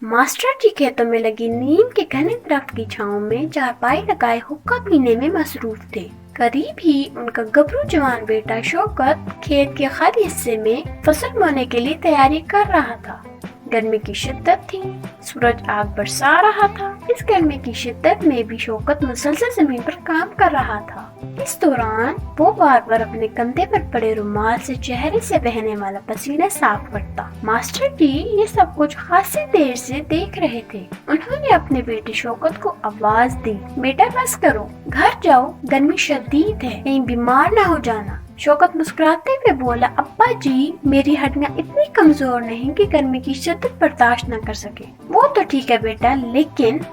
Master जी खेतों में लगी नीम के घने दरख्त की छांव में चारपाई लगाए हुक्का पीने में मसरूफ थे। करीब ही उनका गबरू जवान बेटा शौकत खेत के खाली हिस्से में फसल बोने के लिए तैयारी कर रहा था। गर्मी की शिद्दत थी, सूरज आग बरसा रहा था। इस गर्मी की शिद्दत में भी शौकत मुसलसल जमीन पर काम कर रहा था। इस दौरान वो बार बार अपने कंधे पर पड़े रुमाल से चेहरे से बहने वाला पसीना साफ करता। मास्टर जी ये सब कुछ खासी देर से देख रहे थे। उन्होंने अपने बेटे शौकत को आवाज दी, बेटा बस करो, घर जाओ, गर्मी शदीद है, कहीं बीमार ना हो जाना। शौकत मुस्कुराते हुए बोला, अब्बा जी मेरी हड्डियां इतनी कमजोर नहीं कि गर्मी की शिद्दत बर्दाश्त न कर सके। वो तो ठीक है बेटा, लेकिन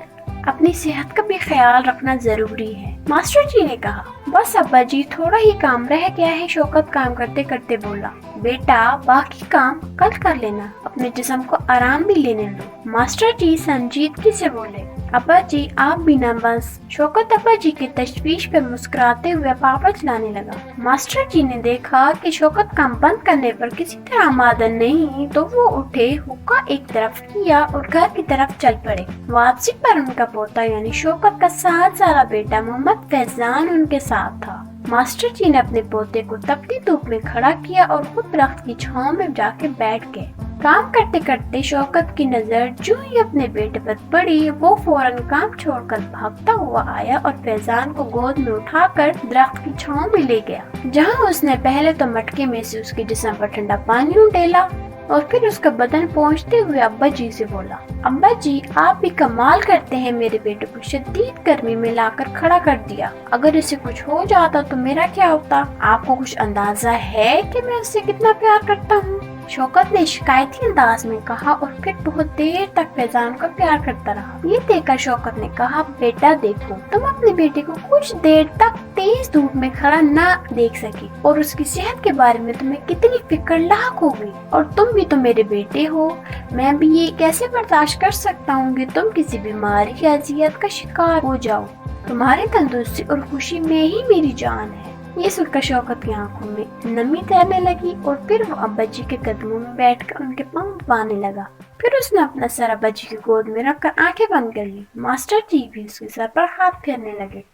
अपनी सेहत का भी ख्याल रखना जरूरी है। मास्टर जी ने कहा, बस अब्बा जी थोड़ा ही काम रह गया है। शौकत काम करते करते बोला, बेटा बाकी काम कल कर लेना, अपने जिस्म को आराम भी लेने दो। मास्टर जी संजीदगी से बोले, अब्बा जी आप भी ना बस। शौकत अब्बा जी की तशवीश पे मुस्कुराते हुए पापड़ चलाने लगा। मास्टर जी ने देखा कि शौकत काम बंद करने पर किसी तरह आमादन नहीं, तो वो उठे, हुक्का एक तरफ किया और घर की तरफ चल पड़े। वापसी पर उनका पोता यानी शौकत का 7 साला बेटा मोहम्मद फैजान उनके साथ था। मास्टर जी ने अपने पोते को तपती धूप में खड़ा किया और खुद दरख्त की छांव में जाके बैठ गए। काम करते करते शौकत की नजर जो ही अपने बेटे पर पड़ी, वो फौरन काम छोड़कर भागता हुआ आया और फैजान को गोद में उठाकर दरख्त की छांव में ले गया, जहां उसने पहले तो मटके में से उसके जिस्म पर ठंडा पानी उंडेला और फिर उसका बदन पहुंचते हुए अब्बा जी से बोला, अब्बा जी आप भी कमाल करते हैं, मेरे बेटे को शदीद गर्मी में लाकर खड़ा कर दिया। अगर इसे कुछ हो जाता तो मेरा क्या होता? आपको कुछ अंदाजा है कि मैं उससे कितना प्यार करता हूँ? शौकत ने शिकायती अंदाज में कहा और फिर बहुत देर तक फैजान को प्यार करता रहा। ये देखकर शौकत ने कहा, बेटा देखो, तुम अपने बेटे को कुछ देर तक तेज धूप में खड़ा ना देख सके और उसकी सेहत के बारे में तुम्हें कितनी फिक्र लाख हो गई। और तुम भी तो मेरे बेटे हो, मैं भी ये कैसे बर्दाश्त कर सकता हूँ कि तुम किसी बीमारी या अजियत का शिकार हो जाओ। तुम्हारी तंदुरुस्ती और खुशी में ही मेरी जान है। ये सुनकर शौकत की आंखों में नमी तैरने लगी और फिर वो अब्बा जी के कदमों में बैठकर उनके पांव दबाने लगा। फिर उसने अपना सर अब्बा जी की गोद में रखकर आंखें बंद कर ली। मास्टर जी भी उसके सर पर हाथ फेरने लगे।